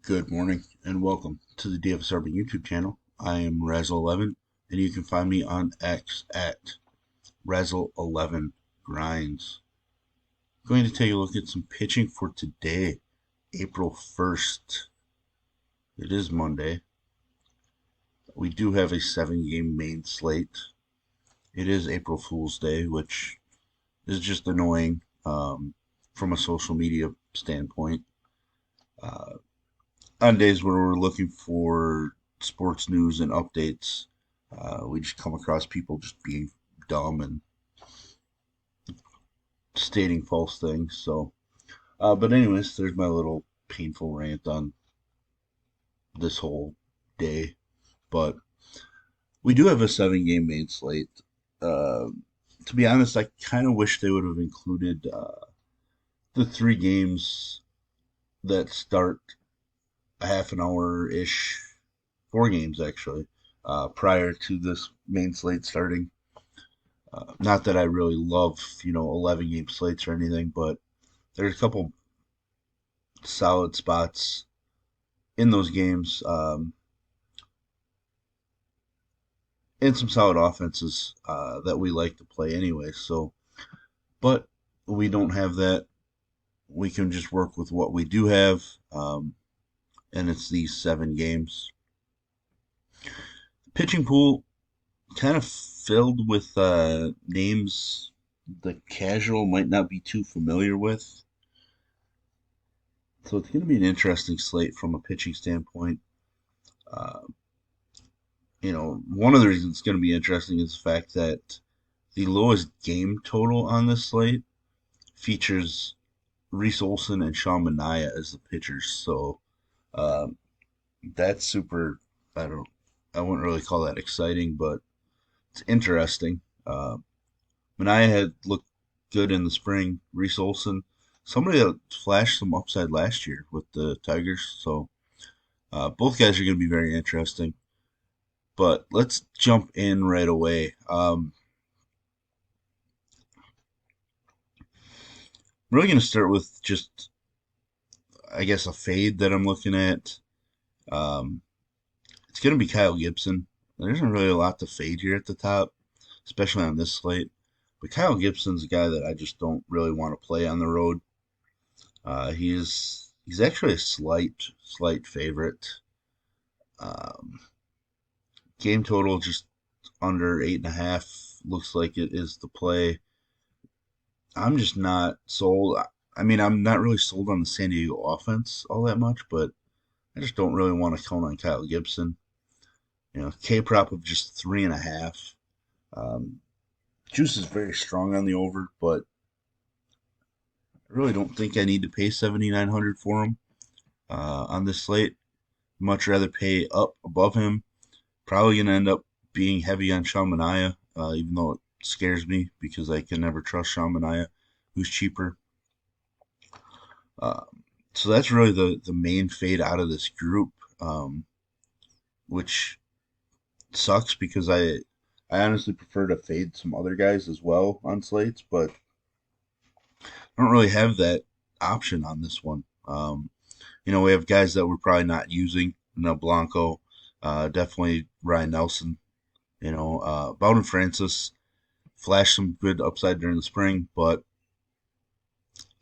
Good morning and welcome to the DFS YouTube channel. I am Razzle11 and you can find me on X at Razzle11Grinds. I'm going to take a look at some pitching for today, April 1st. It is Monday. We do have a 7-game main slate. It is April Fool's Day, which is just annoying from a social media standpoint. On days when we're looking for sports news and updates, we just come across people just being dumb and stating false things. But anyways, there's my little painful rant on this whole day. But we do have a 7-game main slate. Uh, to be honest, I kind of wish they would have included the 3 games that start a half an hour ish, 4 games actually, prior to this main slate starting. Not that I really love, 11-game slates or anything, but there's a couple solid spots in those games, and some solid offenses that we like to play anyway. But we don't have that. We can just work with what we do have, and it's these 7 games. Pitching pool kind of filled with names the casual might not be too familiar with. So it's going to be an interesting slate from a pitching standpoint. Uh, one of the reasons it's going to be interesting is the fact that the lowest game total on this slate features Reese Olson and Sean Manaea as the pitchers. So um, that's super. I don't. I wouldn't really call that exciting, but it's interesting. Manaea had looked good in the spring. Reese Olson, somebody that flashed some upside last year with the Tigers. So both guys are going to be very interesting. But let's jump in right away. I'm really going to start with just, I guess, a fade that I'm looking at. Um, it's going to be Kyle Gibson. There isn't really a lot to fade here at the top, especially on this slate. But Kyle Gibson's a guy that I just don't really want to play on the road. He's actually a slight favorite. Um, Game total just under 8.5 looks like it is the play. I'm just not sold. I mean, I'm not really sold on the San Diego offense all that much, but I just don't really want to count on Kyle Gibson. K prop of just 3.5. Um, Juice is very strong on the over, but I really don't think I need to pay 7,900 for him on this slate. Much rather pay up above him. Probably going to end up being heavy on Sean Manaea, even though it scares me because I can never trust Sean Manaea, who's cheaper. Uh, so that's really the main fade out of this group, which sucks because I honestly prefer to fade some other guys as well on slates, but I don't really have that option on this one. We have guys that we're probably not using. Blanco, definitely Ryan Nelson. Bowden Francis flashed some good upside during the spring, but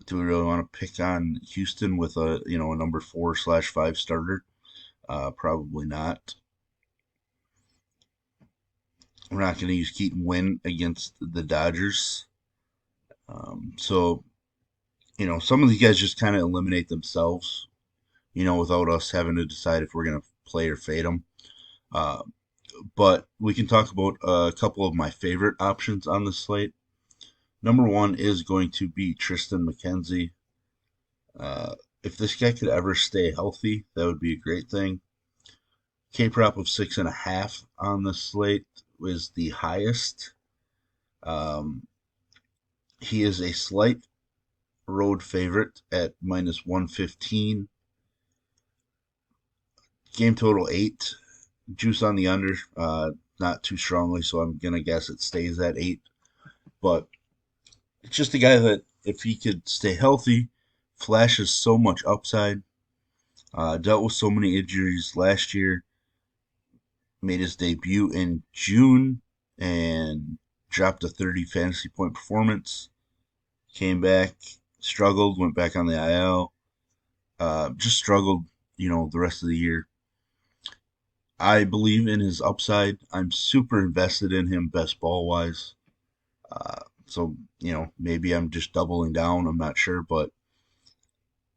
do we really want to pick on Houston with a number 4/5 starter? Probably not. We're not going to use Keaton Winn against the Dodgers. So some of these guys just kind of eliminate themselves, without us having to decide if we're going to play or fade them. Uh, but we can talk about a couple of my favorite options on the slate. Number one is going to be Tristan McKenzie. If this guy could ever stay healthy, that would be a great thing. K prop of 6.5 on the slate is the highest. Um, he is a slight road favorite at minus 115. Game total 8. Juice on the under, not too strongly, so I'm going to guess it stays at 8. But it's just a guy that, if he could stay healthy, flashes so much upside. Dealt with so many injuries last year, made his debut in June and dropped a 30 fantasy point performance. Came back, struggled, went back on the IL, just struggled, the rest of the year. I believe in his upside. I'm super invested in him best ball wise. So, maybe I'm just doubling down. I'm not sure. But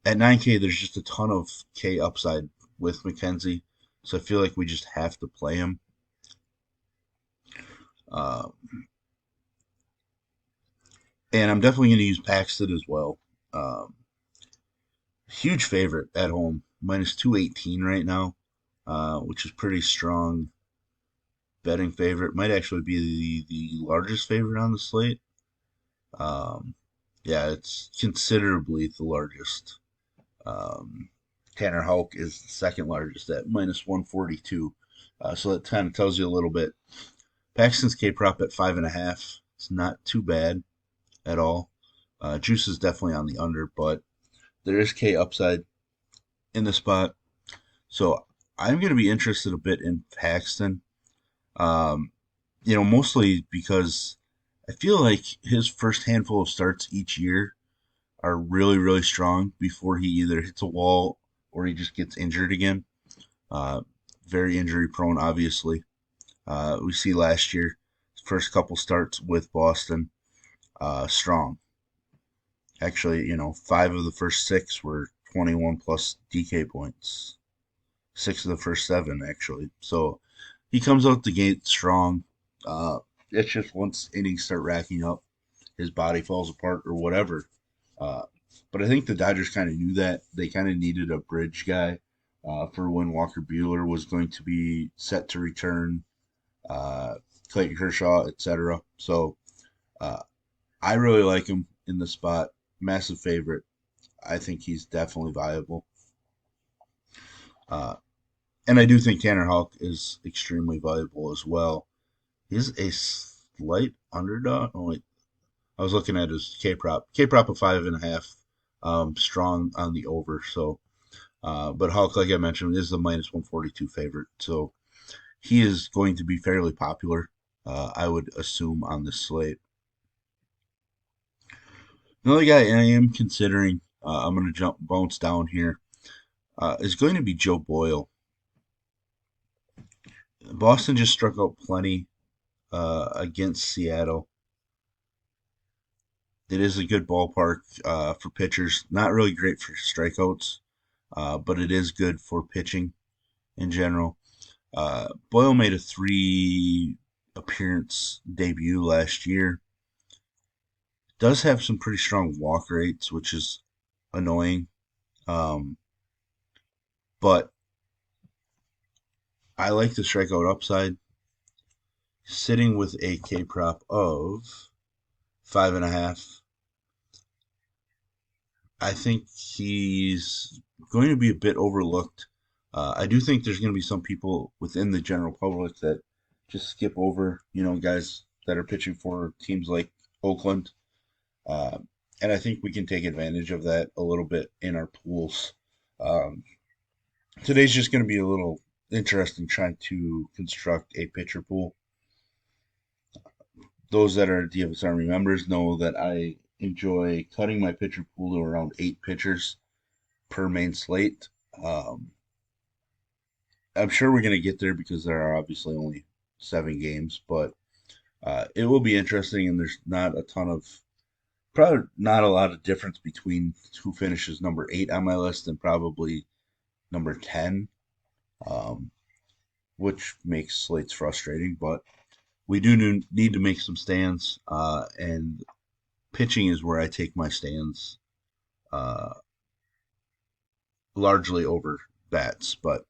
at 9K, there's just a ton of K upside with McKenzie. So I feel like we just have to play him. Uh, and I'm definitely going to use Paxton as well. Um, Huge favorite at home, minus 218 right now, which is pretty strong betting favorite. Might actually be the largest favorite on the slate. Um, yeah, it's considerably the largest. Um, Tanner Houck is the second largest at minus 142. So that kind of tells you a little bit. Paxton's K prop at 5.5. It's not too bad at all. Juice is definitely on the under, but there is K upside in the spot. So I'm going to be interested a bit in Paxton. Um, mostly because I feel like his first handful of starts each year are really, really strong before he either hits a wall or he just gets injured again. Uh, Very injury prone, obviously. We see last year, first couple starts with Boston, strong. Actually, 5 of the first 6 were 21 plus DK points. 6 of the first 7, actually. So he comes out the gate strong. Uh, it's just once innings start racking up, his body falls apart or whatever. Uh, but I think the Dodgers kind of knew that. They kind of needed a bridge guy for when Walker Buehler was going to be set to return, uh, Clayton Kershaw, etc. So uh, I really like him in the spot. Massive favorite. I think he's definitely viable. Uh, and I do think Tanner Houck is extremely valuable as well. He's a slight underdog. Oh, wait. I was looking at his K prop. K prop of 5.5. Strong on the over. So, but Houck, like I mentioned, is the minus 142 favorite. So he is going to be fairly popular, I would assume, on this slate. Another guy I am considering, I'm going to bounce down here, is going to be Joe Boyle. Boston just struck out plenty against Seattle. It is a good ballpark for pitchers. Not really great for strikeouts, but it is good for pitching in general. Boyle made a 3 appearance debut last year. Does have some pretty strong walk rates, which is annoying. Um, but I like the strikeout upside. Sitting with a K prop of 5.5. I think he's going to be a bit overlooked. I do think there's going to be some people within the general public that just skip over, guys that are pitching for teams like Oakland. Uh, and I think we can take advantage of that a little bit in our pools. Um, Today's just going to be a little interesting trying to construct a pitcher pool. Those that are DFS Army members know that I enjoy cutting my pitcher pool to around 8 pitchers per main slate. Um, I'm sure we're going to get there because there are obviously only 7 games, but it will be interesting, and there's not a ton of probably not a lot of difference between who finishes number 8 on my list and probably number 10, um, which makes slates frustrating. But we do need to make some stands, and pitching is where I take my stands uh, largely over bats. But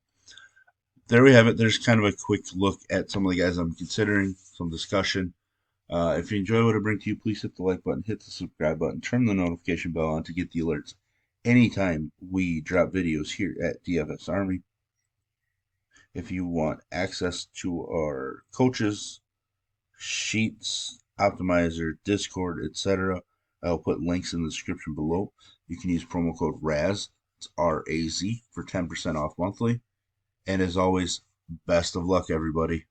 there we have it. There's kind of a quick look at some of the guys I'm considering, some discussion. If you enjoy what I bring to you, please hit the like button, hit the subscribe button, turn the notification bell on to get the alerts anytime we drop videos here at DFS Army. If you want access to our coaches, sheets, optimizer, Discord, etc., I'll put links in the description below. You can use promo code RAZ RAZ for 10% off monthly. And as always, best of luck, everybody.